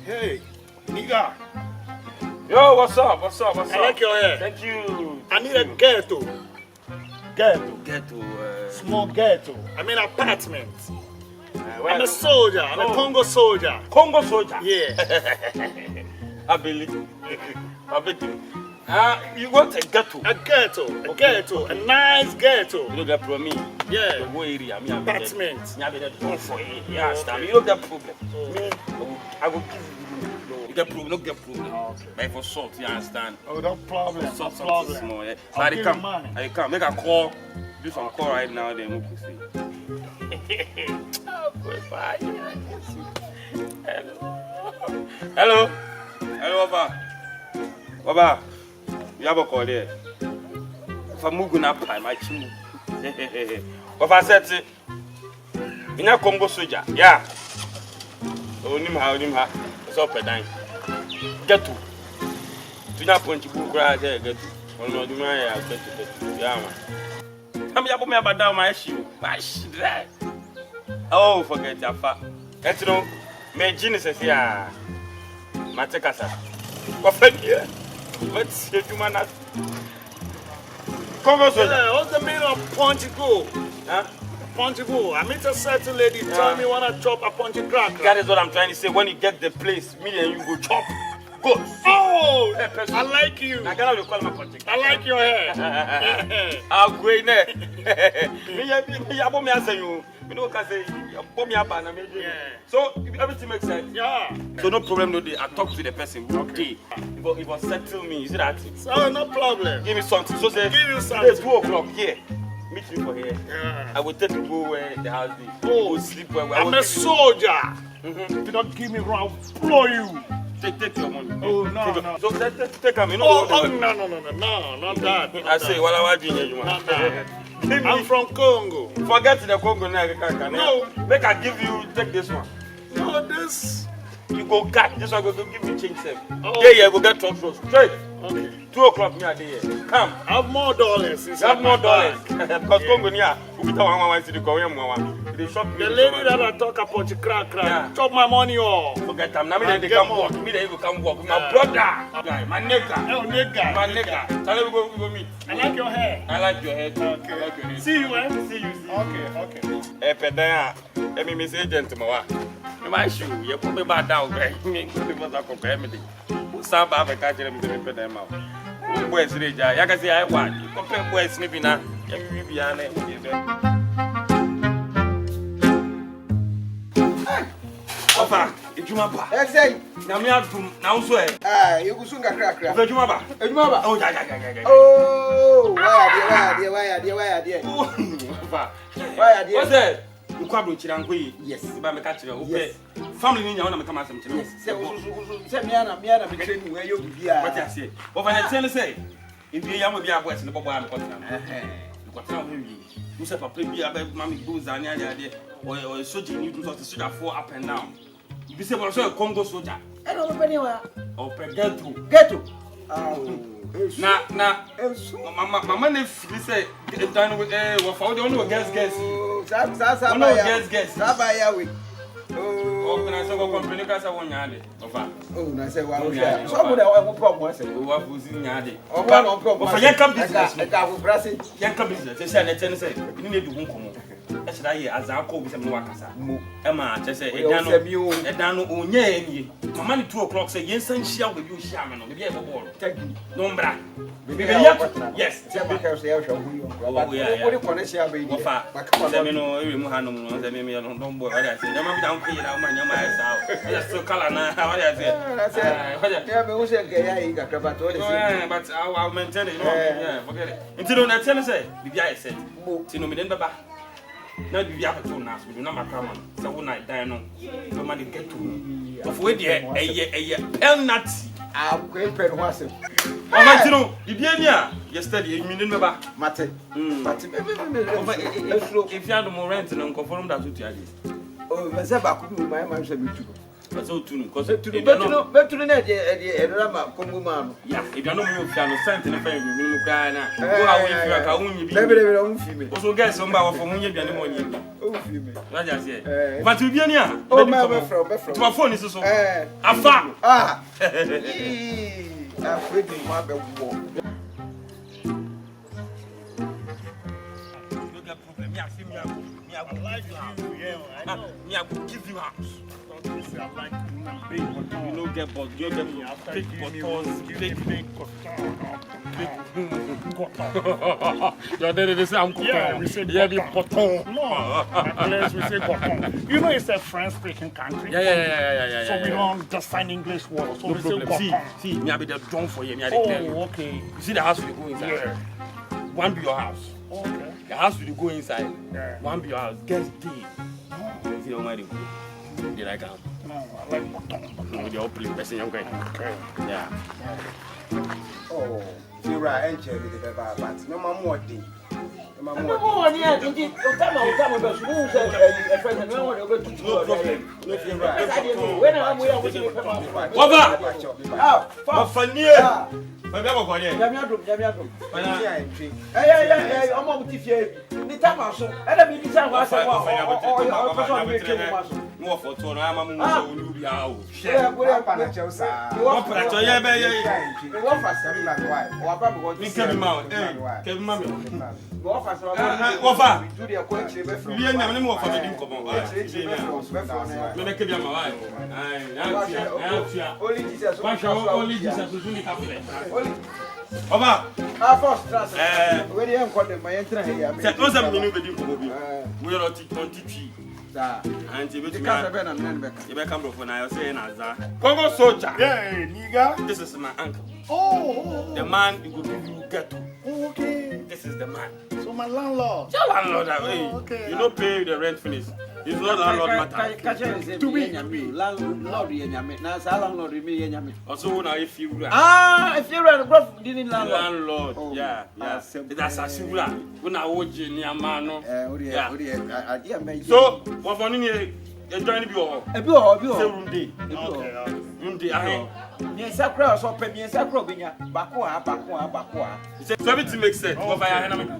Hey, nigga. Yo, what's up? What's up? What's up? I like your hair. Thank you. I need a ghetto. Ghetto. Ghetto. Small ghetto. I mean apartment. Where I'm a soldier. I'm a Congo soldier. Congo soldier. Yeah. I believe. I believe. You want a ghetto? A ghetto. A ghetto. A nice ghetto. You don't get problem. Yeah. The whole area. Apartment. I be there to for you. You understand? You don't get problem. Me, I will give you. You get problem. No get problem. Okay. But for salt, you understand? Oh, no problem. Salt, No salt problem. is small. Yeah. So I'll I give come. you money. I come. Make a call. Do some call right now. Then we can see. Oh, boy, bye. Hello. Hello, Baba. Baba. You have a call there. If I'm moving up, I might move. Baba said it. In a Congo soldier. Yeah. Onimha. It's up and down. Get to. Do not point to book right there. Get to. Oh, no, do my get to. Yeah, man. Come here, put me about down my issue. My shit, right? Oh, forget your fat. That's no. My genius is here. My take us. What here? Let's see you, man. Congo soldier. Yeah, what's the meaning of punchy go? Huh? Punchy go. I meet a certain lady tell me wanna chop a punchy crack. That is what I'm trying to say. When you get the place, me and you go chop. Go. Oh, I like you. I cannot call my project. I like your hair. I'll go in there. Me, I say you. You know, can say, so everything makes sense. Yeah. So no problem, no day. I talk to the person. Okay. It was settle me. You see that? So no problem. Give me something. So say, Give you something. it's 2 o'clock here. Meet me for here. Yeah. I will take you go where the house is. Oh, go sleep where I'm a soldier. Do not give me wrong. Blow you. Take your money. Oh, no, no. So take a minute. No, not that. I say, what I do you Not that. I'm from Congo. Forget the Congo now. No. Make I give you, take this one. No, this. You go cut. This one go give me change them. Oh. Yeah, go get truck straight. Okay. 2 o'clock me are there. Come. I have more dollars. You have more dollars. Because Congo near, we don't want to the Korean one. They shop The lady that I talk about the crack, Yeah. chop my money off. forget them. Now me they Get come more. walk. Me they go come walk. My brother. Guy, my nigga. Oh, nigga. My nigga. Tell him we go meet. I like your hair. I like your head. Okay. I like your head. See you, eh? See you. Okay. Pedaya. Let me say agent ma wa. Me my shoe. You put me back down. Me go the mother come everything. Some ba be catch them the pedaya ma. Boys reja. Ya ka say I want. You compare boys ni bi na. Ya mi bi ya na. Ofa, ejuma ba. Say, Na me adum na wo so e. you go soon crack. Ofa ejuma ba. Ejumaba. Oh ja. Oh, why are Ofa. Why are What's that? You kwabro chiranko yi. Yes. Ba me catch you. Okay. Yes. Family ni nya wona me come asem chire. Yes. Say me ana be train where you be a. What you say? Ofa na tell say. If you am be a boys no bobo am kotra. You kotra ho wi. You say papa bi aba mama go zani ade or soldier ni do soldier for up and down. You be say one so Congo soldier. I don't know anywhere. O pegato. Get to. Oh. Na mama ne free say dan we we for the only guess. Guess. Sabaya we. Oh, when I say go company ka say won nyaade. Ofa. Oh, na say wa. So mo dey wa problem say. O wa fuzi nyaade. Ofa no problem. Ofa yan come business. E ka fu brase. Yan come business. Say na ten say ni ne du hu komo. E should I as an call bi say me wakasa. Mo. E ma che say e dan no onya enie. Mama ni 2 o'clock say yen san hia we bi o hia me no. Me bi e bo ball. Thank you. No mbra. Yes. Because they are showing Oh, yeah. What do you want to say about you? Semino, you Muhanum, the Mimi, don't boy. I say, never be down here, I'm my house. Yes, so color now. How I say, yeah, but who said gay? But I'll maintain it. Yeah, forget it. Until I tell you, say, I said, Tino Midamba. Now, the Yapato now, we do not come on. So when I die, no money get to me. Of where a pelnut. I'm great pen was it. Oh, no, the Diana, yesterday, you mean never. Mate, if you had more rent and conform that to you. oh, Mazaba could be my man. That's all too, because to the better net, a drama, Conguman. Yeah, if you're not piano, sent in a family, you will cry now. Go away, you never own female. Also, get somebody from Munich and money. Oh, female. But to be near, oh, my phone is so afar. Ah, I'm afraid you might be warm. I will give you house. You know, get but you get big buttons, big your daddy they say I'm cooking. Yeah, we say button. No, my place we say button. You know it's a French-speaking country. Yeah. So we don't just find English words. So we say button. See, me I be the drum for you. Me I Oh, tell you. okay. You see the house we go inside. Yeah. One be your house. Okay. The house we go inside. Yeah. One be your house. Guess day. See the one they go. They like am. No, I like button. No, they all play person young guy. Okay. Yeah. Oh, you're right. I'm with the baby, but no more day. No more yet. Indeed, come about schools and friends and no one over to No problem. when I'm with you. What for near? My baby for you. Jamiadum. Hey, I'm on with you. The time also. And I mean, the time was more for two. I'm a movie out. Share with a financial sir. What for yeah. You want for some like why? What Me Kevin Mount. Kevin Mammy. What for some? What for? Do the question from We are never more for the dim come on. Me make it my wife. Only Jesus. Only Jesus will do the cafe. Over. First class. Where you call them my entrance here. C'est non ça me dim come bi. We are on TV. And you better come from now. Say na Congo soldier. Yeah, nigga. This is my uncle. Oh. The man who will give you ghetto. Okay. This is the man. So my landlord. Your landlord, okay. You don't pay the rent finish. It's not landlord matter. To me, landlord, now, landlord, me. Also, now if you if you're a rough, didn't landlord. Yeah. That's a similar. When I watch you near man. So, what for you? Join you. A few room day. Room day. Yes, I cross or pay me as I cross in your Bakua. So everything makes sense. What I am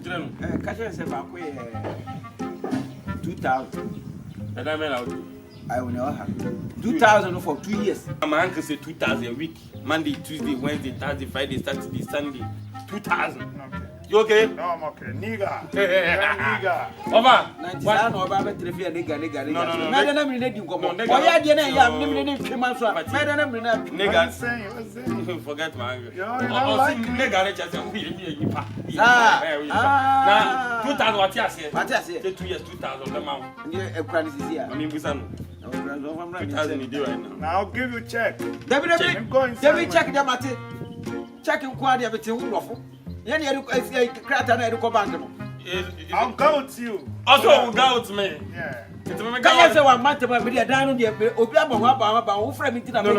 Catcher said Bakua 2,000. And I mean, I will not have 2,000 for 2 years. My uncle said 2,000 a week. Monday, Tuesday, Wednesday, Thursday, Friday, Saturday, Sunday. 2,000. Okay. You okay? No, I'm okay. Nigga. Nigga. Over. 99 or about 3 nigga. No. Madam, we need you come on. Why are you there? Nigga, say, forget my uncle. Nigga, just now, 2,000 what you say? What I say? 2 years, 2,000 the amount. A price is here. I mean, we san 2,000 a day right now. Now I'll give you check. David, check them at it. Check in quality of it. I'll go with you. Also, go with me. Yeah. Can you say one month about me? I don't know. Obiaba, who frame it in a no,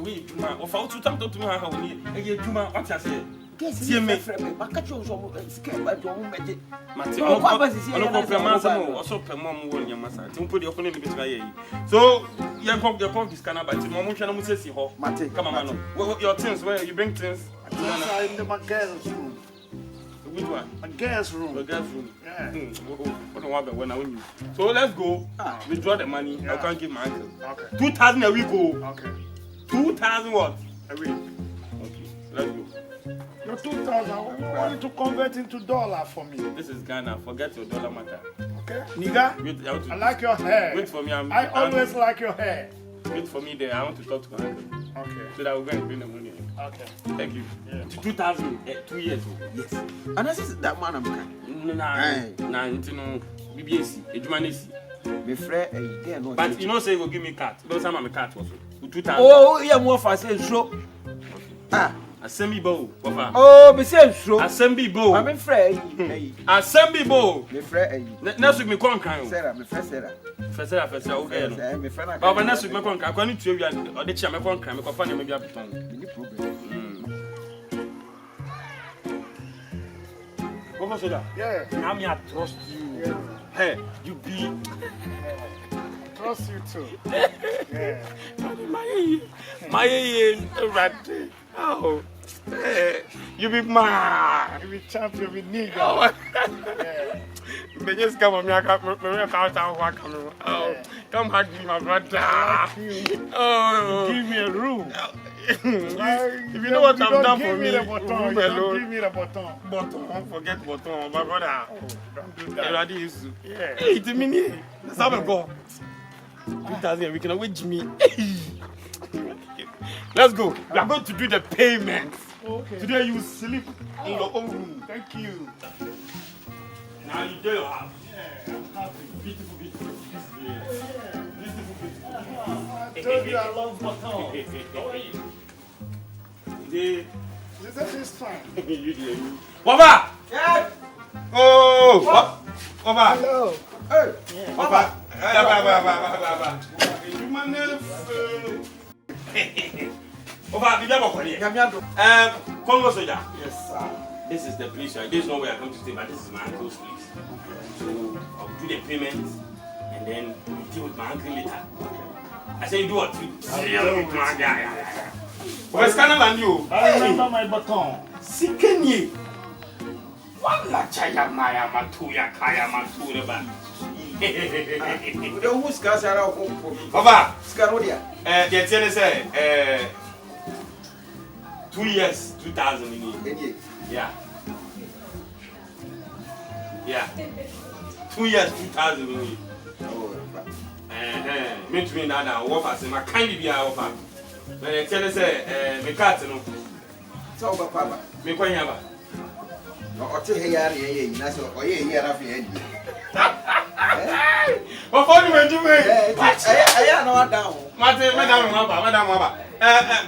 week. Of all 2,000 to my house, you do my what I say. See me, I catch you some scared by your magic. Also, per mom, will your master. Don't put your phone in the bit. So, you come your pump is canna, but Mom can say, come on, your things where you bring things. In my girl's room. Which one? My girl's room. The girl's room. Yeah. When I win you. So let's go. Withdraw the money. Yeah. I can't give my uncle. Okay. 2,000 a week. Okay. 2,000 what? A week. Okay. Let's go. Your 2,000. I want you to convert into dollar for me. This is Ghana. Forget your dollar matter. Okay. Nigga. Wait, I like your hair. Wait for me. I always like your hair. Wait for me there. I want to talk to my uncle. Okay. So that we're going to bring the money in. Okay. Thank you. Yeah. 2000, 2 years old. Yes. And this is that man I'm kind. Nah, no, BBC, Ejumanesi. My friend, there no. But you know, say you go give me cat. Don't say I'm a cat also. 2000. Oh, yeah, more for say so. Ah. Assembly bow. Oh, me say so. Assembly bow. I'm friend. Assembly bow. My friend. Next week me come kan. Sarah, my friend Sarah. First, okay no. My friend. But next week me come kan. Kwani tuwe wi o de chia me come kan. Me kofa na me bia beton. Any problem? What was that? Yeah. Now me I trust you. Yeah. Hey, you be. Trust you too. Yeah. My right. Oh. You be mad. You be champion, you be nigga. Oh. Yeah. They just come on me, I can't come. Oh, come hug me, my brother. Oh, Give me a room. if you know what I've done for me, Give me the button. Button, forget button, my brother. Oh, don't do You that. ready? Is Yeah. hey, it's me. Let's have a go. 2000, we can wait me. Let's go. We are going to do the payment. Okay. Today you sleep in your own room. Thank you. Now you do your house. Yeah, I'm happy. Beautiful. I told you I love button. Today, This is fine. you. Papa! Yeah. Oh! Papa! Hello. Hey. Papa! Papa! You manage. Papa, did you ever here? Yamiado. Congo soldier. Yes, sir. This is the place. This is not where I'm going to stay, but this is my uncle's place. So I'll do the payment and then we'll deal with my uncle later. I say you do what? deal with Yeah. Where's Canada and you? I remember my button. Sikenye. Wala chaya maya matuya kaya mature ba. The who's gas are out for Papa, Scarodia. the tell say 2 years 2000 in it. Any. Yeah. 2 years 2000 in it. Oh, Me to me that offer say my kind be offer. When they tell say me cat no. so papa. Me kwanya ba. No, or take here, yeah, so or yeah, here. What for you do me? I am not down. Madam.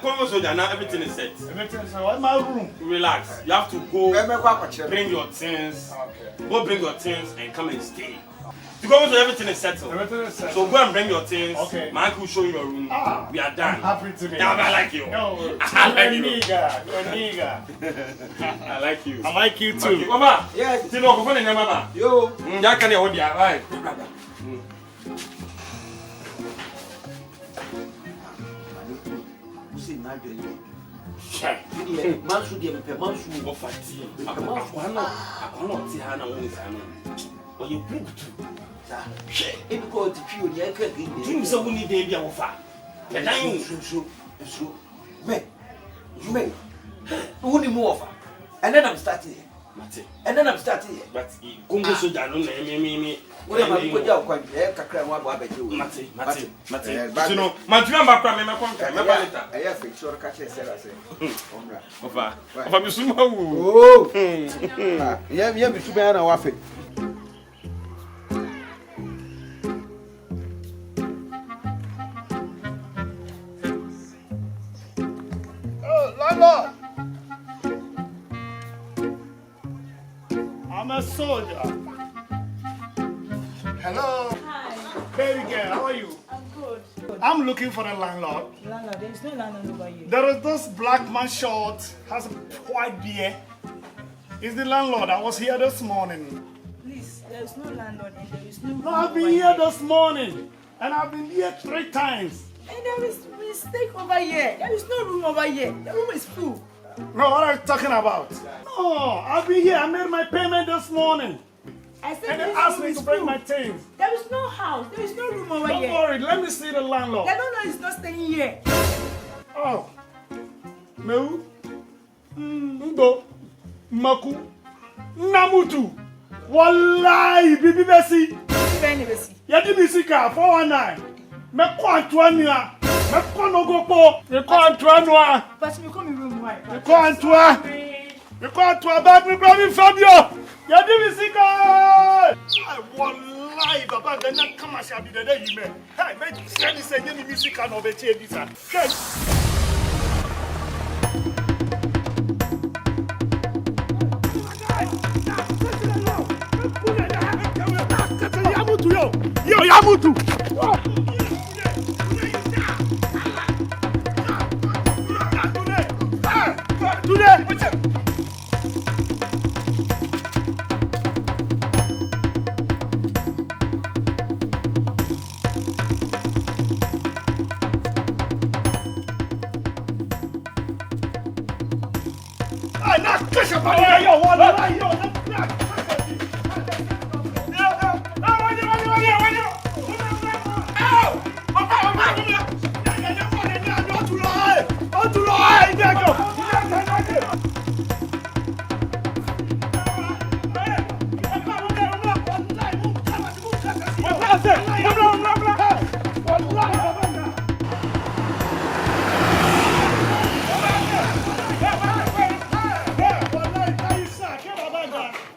Congo soldier now everything is set. Everything's in my room. Relax. You have to go Bring bring your things. Okay. Go bring your things and come and stay. Because everything is settled. Everything is set. So go and bring your things. Okay. My uncle will show you your room. Ah, We are done. happy to be. Yeah, I like you. Yo, I like you. You're a nigga. I like you. I like you Thank you. too. Mama. Yes. See no go find mama. Yo. Ya can you hold ya right. Who say not doing it? Shy. Mansu de me mansu. Go fati. Akwana ti ha na won sa no. O ye book too. If you go to Pio, you can't get it. You say we need dey bia wo fa. The time So, me. Who need more offer? And then I'm starting here. Mate. But Congo soldier no na me. What am I going to do? Kakra wa ba beju. Mate. You know, Mantua Mbakra me konka, me ba later. I have fixed your catch Sarah say. Ofa mi suma wu. Oh. Yeah, me su be na wa fe. Oh, Lolo. I'm a soldier. Hello. Hi, Baby girl, how are you? I'm good. I'm looking for the landlord. Landlord, there is no landlord over here. There is this black man short, has a white beard. Is the landlord? I was here this morning. Please, there is no landlord and there is no room No, I've been over here this morning. And I've been here 3 times. And there is mistake over here. There is no room over here. The room is full. No, what are you talking about? No, I've been here. I made my payment this morning. I said And they this asked room me is to bring full. my things. There is no house. There is no room over Don't here. worry, let me see the landlord. The landlord is not staying here. Oh. Meu. Ndo. Maku. Namutu. Wallahi, bibi besi. Very never see. Yadi bisika 419. Me kwa Antonia. Mekɔ no go po. Mekɔ Antoine noa. But you come in room why? Mekɔ Antoine. Mekɔ Antoine back me brother Fabio. Yadi mi sika. I wallahi baba gana kama shabi dede yime. Hey, me send say me music and obeti edisa. Hey. Yo, Yamutu!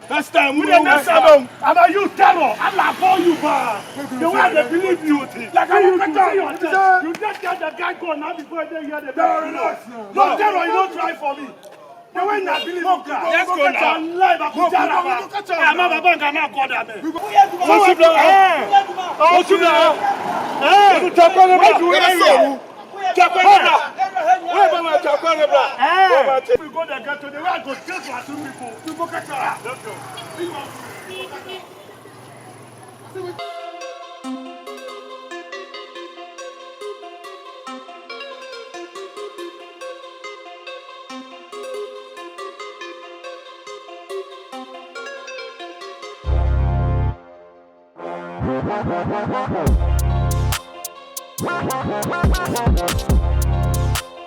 Next time, we don't next time. And you terror, I'm not for you, ba. The way they believe you, like I you just get the guy gone now before they hear the bell. No terror, you don't try for me. The way they believe you, let's go now. Live, I'm not going to go there. What's you now? You talk about you. Where am I talking about? We go there, get to the way I go straight to two people. You go catch her. Let's go. Wow.